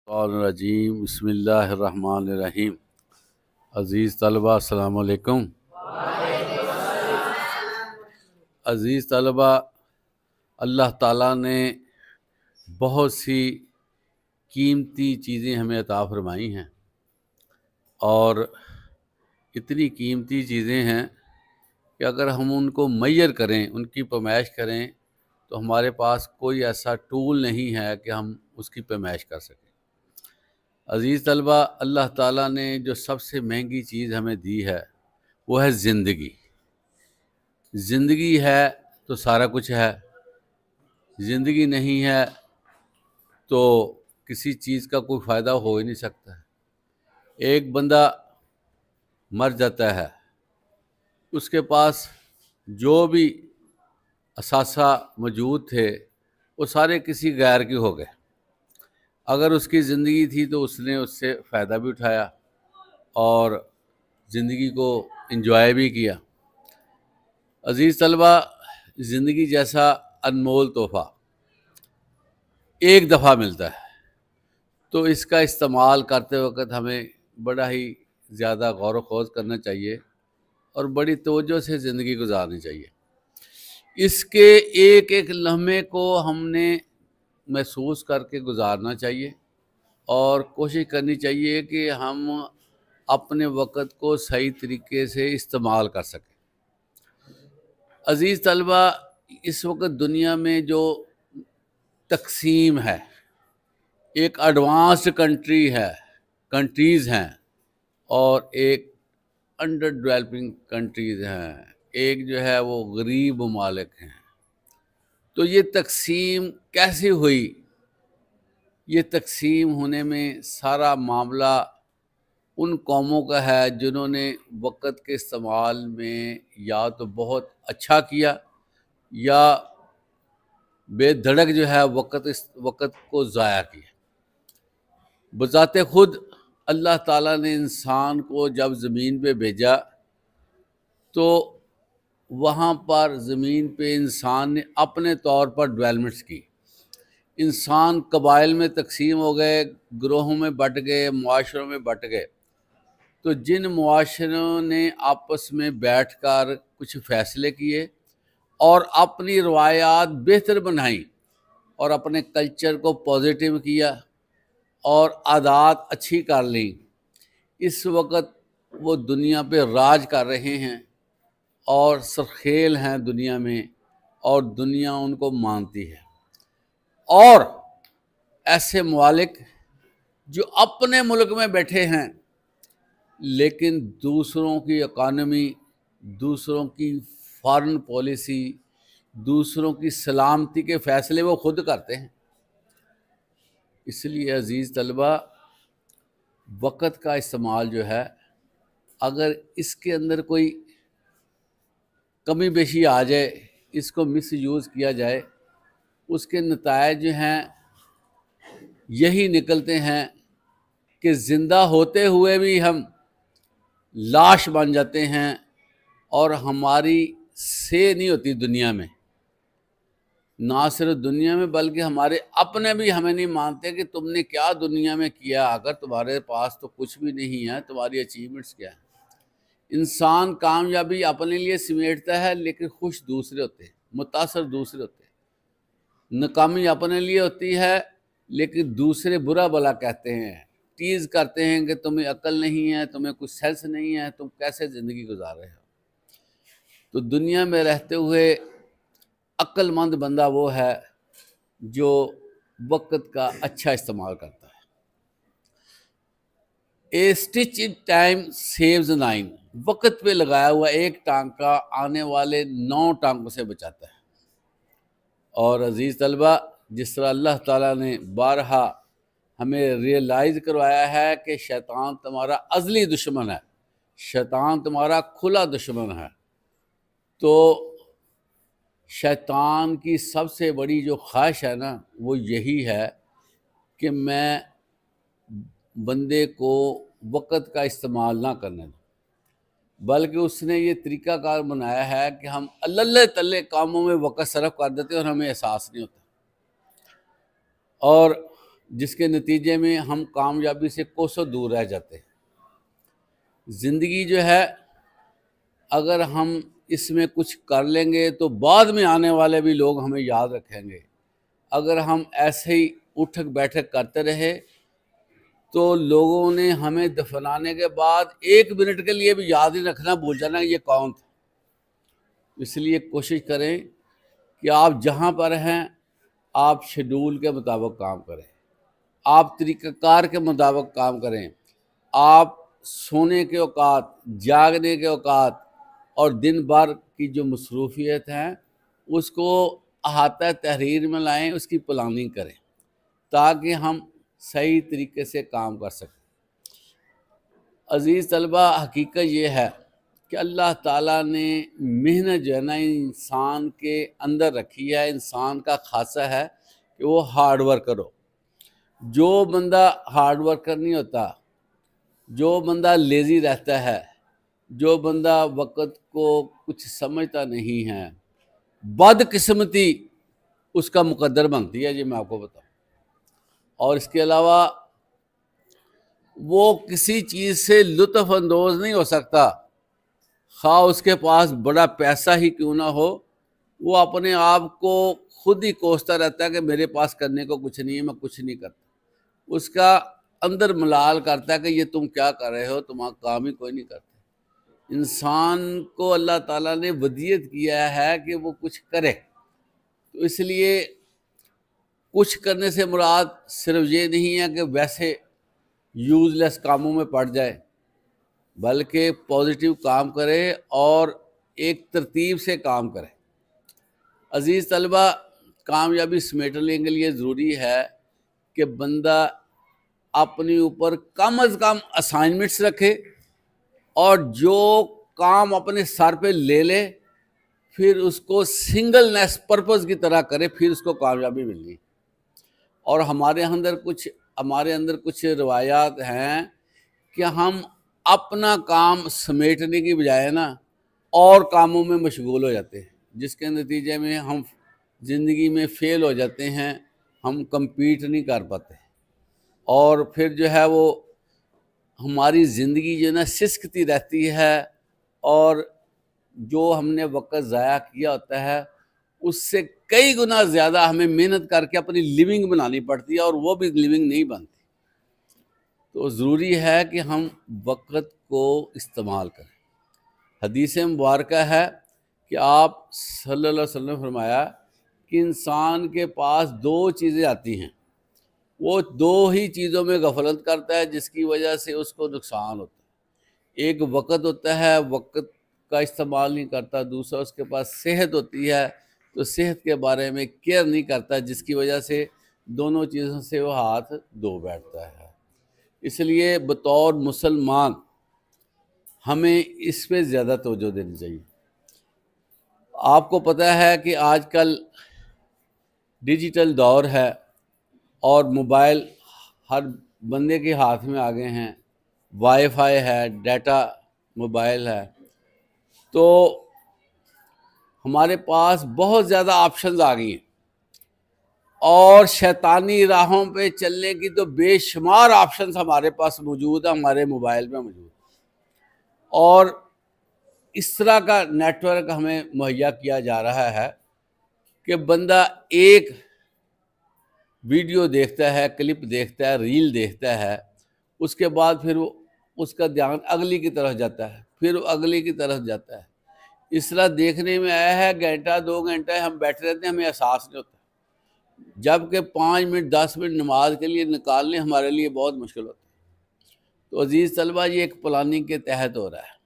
रजीम बिस्मिल्लाहिर्रहमानिर्रहीम। अज़ीज़ तलबा अस्सलाम वालेकुम। अज़ीज़ तलबा, अल्लाह ताला ने बहुत सी कीमती चीज़ें हमें अता फ़रमाई हैं और इतनी कीमती चीज़ें हैं कि अगर हम उनको मैयर करें, उनकी पैमाइश करें, तो हमारे पास कोई ऐसा टूल नहीं है कि हम उसकी पैमाइश कर सकें। अज़ीज़ तलबा, अल्लाह ताला ने जो सबसे महंगी चीज़ हमें दी है वो है ज़िंदगी। ज़िंदगी है तो सारा कुछ है, ज़िंदगी नहीं है तो किसी चीज़ का कोई फ़ायदा हो ही नहीं सकता। एक बंदा मर जाता है, उसके पास जो भी असासा मौजूद थे वो सारे किसी गैर के हो गए। अगर उसकी ज़िंदगी थी तो उसने उससे फ़ायदा भी उठाया और ज़िंदगी को एंजॉय भी किया। अज़ीज़ तलबा, ज़िंदगी जैसा अनमोल तोहफ़ा एक दफ़ा मिलता है, तो इसका इस्तेमाल करते वक्त हमें बड़ा ही ज़्यादा गौर व ख़ौज़ करना चाहिए और बड़ी तवज्जो से ज़िंदगी गुजारनी चाहिए। इसके एक एक लम्हे को हमने महसूस करके गुजारना चाहिए और कोशिश करनी चाहिए कि हम अपने वक़्त को सही तरीके से इस्तेमाल कर सकें। अज़ीज़ तलबा, इस वक्त दुनिया में जो तक़सीम है, एक एडवांस्ड कंट्रीज़ हैं और एक अंडर डेवलपिंग कंट्रीज़ हैं, एक जो है वो गरीब ममालिक हैं। तो ये तक़सीम कैसे हुई? ये तक़सीम होने में सारा मामला उन कौमों का है जिन्होंने वक़्त के इस्तेमाल में या तो बहुत अच्छा किया या बेधड़क जो है वक़्त को ज़ाया किया। बज़ाते ख़ुद अल्लाह ताला ने इंसान को जब ज़मीन पे भेजा तो वहाँ पर ज़मीन पे इंसान ने अपने तौर पर डेवलपमेंट्स की। इंसान कबाइल में तक़सीम हो गए, ग्रोहों में बँट गए, मुआशरों में बँट गए। तो जिन मुआशरों ने आपस में बैठकर कुछ फ़ैसले किए और अपनी रवायात बेहतर बनाई और अपने कल्चर को पॉजिटिव किया और आदात अच्छी कर ली, इस वक्त वो दुनिया पे राज कर रहे हैं और सरखेल हैं दुनिया में और दुनिया उनको मानती है। और ऐसे ममालिक जो अपने मुल्क में बैठे हैं लेकिन दूसरों की इकानमी, दूसरों की फॉरेन पॉलिसी, दूसरों की सलामती के फ़ैसले वो खुद करते हैं। इसलिए अज़ीज़ तलबा, वक़्त का इस्तेमाल जो है, अगर इसके अंदर कोई कमी बेशी आ जाए, इसको मिसयूज़ किया जाए, उसके नतायज जो हैं यही निकलते हैं कि ज़िंदा होते हुए भी हम लाश बन जाते हैं और हमारी से नहीं होती दुनिया में। ना सिर्फ दुनिया में बल्कि हमारे अपने भी हमें नहीं मानते कि तुमने क्या दुनिया में किया। अगर तुम्हारे पास तो कुछ भी नहीं है, तुम्हारी अचीवमेंट्स क्या है? इंसान कामयाबी अपने लिए समेटता है लेकिन खुश दूसरे होते हैं, मुतासर दूसरे होते हैं। नाकामी अपने लिए होती है लेकिन दूसरे बुरा भला कहते हैं, टीज़ करते हैं कि तुम्हें अक्ल नहीं है, तुम्हें कुछ सेंस नहीं है, तुम कैसे ज़िंदगी गुजार रहे हो। तो दुनिया में रहते हुए अक्लमंद बंदा वो है जो वक़्त का अच्छा इस्तेमाल करता है। ए स्टिच इन टाइम सेव्स 9, वक़्त पे लगाया हुआ एक टांका आने वाले 9 टांकों से बचाता है। और अज़ीज़ तलबा, जिस तरह अल्लाह ताला ने बारहा हमें रियलाइज़ करवाया है कि शैतान तुम्हारा अज़ली दुश्मन है, शैतान तुम्हारा खुला दुश्मन है, तो शैतान की सबसे बड़ी जो ख्वाहिश है ना, वो यही है कि मैं बंदे को वक़्त का इस्तेमाल ना करने दूँ, बल्कि उसने ये तरीक़ाकार बनाया है कि हम अल्ले तल्ले कामों में वक़्त सर्फ़ कर देते हैं और हमें एहसास नहीं होता। और जिसके नतीजे में हम कामयाबी से कोसों दूर रह जाते हैं। ज़िंदगी जो है, अगर हम इसमें कुछ कर लेंगे तो बाद में आने वाले भी लोग हमें याद रखेंगे। अगर हम ऐसे ही उठक बैठक करते रहे तो लोगों ने हमें दफनाने के बाद 1 मिनट के लिए भी याद नहीं रखना, भूल जाना ये कौन था। इसलिए कोशिश करें कि आप जहाँ पर हैं आप शेड्यूल के मुताबिक काम करें, आप तरीक़ाकार के मुताबिक काम करें, आप सोने के औकात, जागने के औकात और दिन भर की जो मसरूफियत हैं उसको अहाता तहरीर में लाएं, उसकी प्लानिंग करें ताकि हम सही तरीके से काम कर सकें। अज़ीज़ तलबा, हकीकत ये है कि अल्लाह ताला ने मेहनत जो है ना इंसान के अंदर रखी है। इंसान का खासा है कि वो हार्ड वर्क करो। जो बंदा हार्ड वर्कर नहीं होता, जो बंदा लेज़ी रहता है, जो बंदा वक़्त को कुछ समझता नहीं है, बदकिस्मती उसका मुकद्दर बनती है, ये मैं आपको बताऊँ। और इसके अलावा वो किसी चीज़ से लुत्फ़ अंदोज़ नहीं हो सकता, खा उसके पास बड़ा पैसा ही क्यों ना हो। वो अपने आप को खुद ही कोसता रहता है कि मेरे पास करने को कुछ नहीं है, मैं कुछ नहीं करता। उसका अंदर मलाल करता है कि ये तुम क्या कर रहे हो, तुम्हारा काम ही कोई नहीं करता। इंसान को अल्लाह ताला ने वदीयत किया है कि वो कुछ करे, तो इसलिए कुछ करने से मुराद सिर्फ ये नहीं है कि वैसे यूज़लेस कामों में पड़ जाए, बल्कि पॉजिटिव काम करे और एक तरतीब से काम करे। अज़ीज़ तलबा, कामयाबी समेटने के लिए ज़रूरी है कि बंदा अपने ऊपर कम अज़ कम असाइनमेंट्स रखे और जो काम अपने सर पे ले ले फिर उसको सिंगलनेस पर्पस की तरह करे, फिर उसको कामयाबी मिलनी। और हमारे अंदर कुछ रवायात हैं कि हम अपना काम समेटने की बजाय ना और कामों में मशगूल हो जाते हैं, जिसके नतीजे में हम ज़िंदगी में फ़ेल हो जाते हैं, हम कम्पीट नहीं कर पाते और फिर जो है वो हमारी ज़िंदगी जो है ना सिसकती रहती है और जो हमने वक़्त ज़ाया किया होता है उससे कई गुना ज़्यादा हमें मेहनत करके अपनी लिविंग बनानी पड़ती है और वो भी लिविंग नहीं बनती। तो ज़रूरी है कि हम वक़्त को इस्तेमाल करें। हदीस मुबारक है कि आप सल्लल्लाहु अलैहि वसल्लम ने फरमाया कि इंसान के पास 2 चीज़ें आती हैं, वो 2 ही चीज़ों में गफलत करता है जिसकी वजह से उसको नुकसान होता है। एक वक़्त होता है, वक़्त का इस्तेमाल नहीं करता। दूसरा उसके पास सेहत होती है, तो सेहत के बारे में केयर नहीं करता, जिसकी वजह से दोनों चीज़ों से वो हाथ धो बैठता है। इसलिए बतौर मुसलमान हमें इस पे ज़्यादा तवज्जो देनी चाहिए। आपको पता है कि आजकल डिजिटल दौर है और मोबाइल हर बंदे के हाथ में आ गए हैं, वाईफाई है, डाटा मोबाइल है, तो हमारे पास बहुत ज़्यादा ऑप्शंस आ गई हैं और शैतानी राहों पे चलने की तो बेशुमार ऑप्शंस हमारे पास मौजूद है, हमारे मोबाइल में मौजूद। और इस तरह का नेटवर्क हमें मुहैया किया जा रहा है कि बंदा एक वीडियो देखता है, क्लिप देखता है, रील देखता है, उसके बाद फिर वो उसका ध्यान अगली की तरफ जाता है, फिर वो अगली की तरफ जाता है। इस तरह देखने में आया है घंटा 2 घंटे हम बैठे रहते हैं, हमें एहसास नहीं होता, जबकि 5 मिनट 10 मिनट नमाज के लिए निकालने हमारे लिए बहुत मुश्किल होता है। तो अज़ीज़ तलबा, ये एक प्लानिंग के तहत हो रहा है।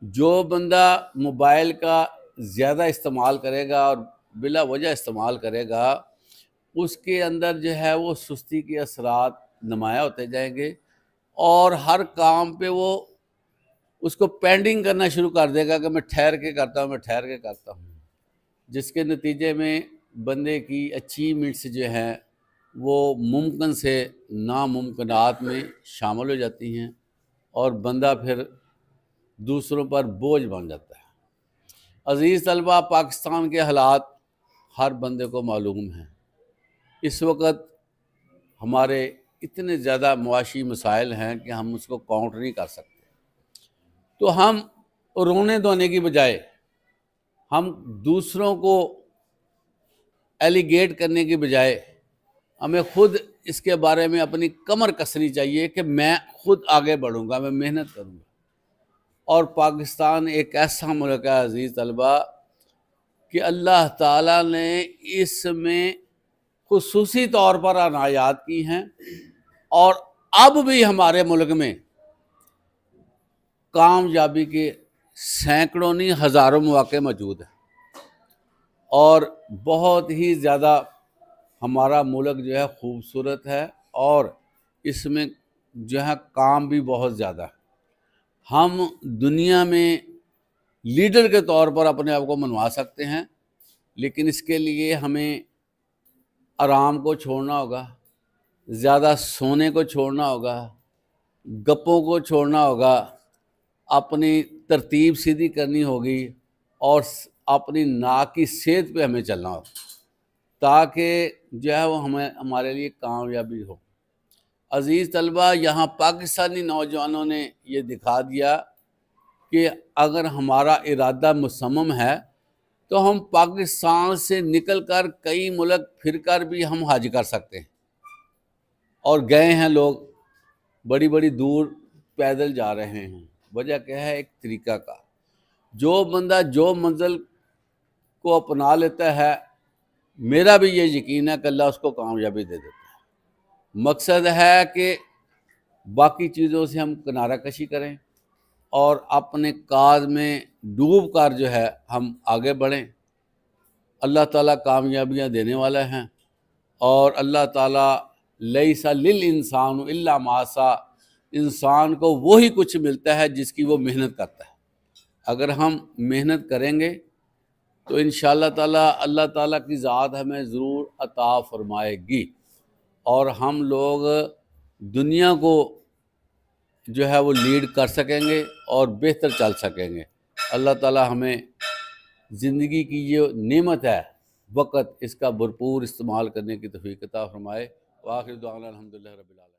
जो बंदा मोबाइल का ज़्यादा इस्तेमाल करेगा और बिला वजह इस्तेमाल करेगा, उसके अंदर जो है वो सुस्ती के असरात नुमाया होते जाएंगे और हर काम पे वो उसको पेंडिंग करना शुरू कर देगा कि मैं ठहर के करता हूँ, मैं ठहर के करता हूँ, जिसके नतीजे में बंदे की अचीवमेंट्स जो हैं वो मुमकिन से नामुमकिनात में शामिल हो जाती हैं और बंदा फिर दूसरों पर बोझ बन जाता है। अज़ीज़ तलबा, पाकिस्तान के हालात हर बंदे को मालूम हैं। इस वक्त हमारे इतने ज़्यादा मुआशी मसाइल हैं कि हम उसको काउंट नहीं कर सकते। तो हम रोने धोने की बजाय हम दूसरों को एलिगेट करने की बजाय हमें खुद इसके बारे में अपनी कमर कसनी चाहिए कि मैं खुद आगे बढ़ूंगा, मैं मेहनत करूंगा। और पाकिस्तान एक ऐसा मुल्क है अजीज़ तलबा कि अल्लाह ताला ने इसमें खुसूसी तौर पर अनायात की हैं और अब भी हमारे मुल्क में कामयाबी के सैकड़ों नहीं हज़ारों मौके मौजूद हैं और बहुत ही ज़्यादा हमारा मुल्क जो है खूबसूरत है और इसमें जो है काम भी बहुत ज़्यादा है। हम दुनिया में लीडर के तौर पर अपने आप को मनवा सकते हैं, लेकिन इसके लिए हमें आराम को छोड़ना होगा, ज़्यादा सोने को छोड़ना होगा, गप्पों को छोड़ना होगा, अपनी तरतीब सीधी करनी होगी और अपनी नाक की सेहत पे हमें चलना होगा ताकि जो है वो हमें हमारे लिए कामयाबी हो। अज़ीज़ तलबा, यहाँ पाकिस्तानी नौजवानों ने ये दिखा दिया कि अगर हमारा इरादा मुसम्मम है तो हम पाकिस्तान से निकलकर कई मुल्क फिरकर भी हम हज कर सकते हैं। और गए हैं लोग, बड़ी बड़ी दूर पैदल जा रहे हैं। वजह क्या है? एक तरीका का। जो बंदा जो मंजिल को अपना लेता है, मेरा भी ये यकीन है कि अल्लाह उसको कामयाबी दे देता है। मकसद है कि बाकी चीज़ों से हम किनारा कशी करें और अपने काज में डूब कर जो है हम आगे बढ़ें। अल्लाह ताला कामयाबियाँ देने वाला हैं और अल्लाह ताला लैसा लिल इंसान इल्ला मासा, इंसान को वही कुछ मिलता है जिसकी वो मेहनत करता है। अगर हम मेहनत करेंगे तो इंशाअल्लाह ताला अल्लाह ताला की ज़ात हमें ज़रूर अता फरमाएगी और हम लोग दुनिया को जो है वो लीड कर सकेंगे और बेहतर चल सकेंगे। अल्लाह ताला हमें ज़िंदगी की जो नेमत है वक़्त, इसका भरपूर इस्तेमाल करने की तौफ़ीक़ अता फ़रमाए। व आखिर दुआना अल्हम्दुलिल्लाहि रब्बिल आलमीन।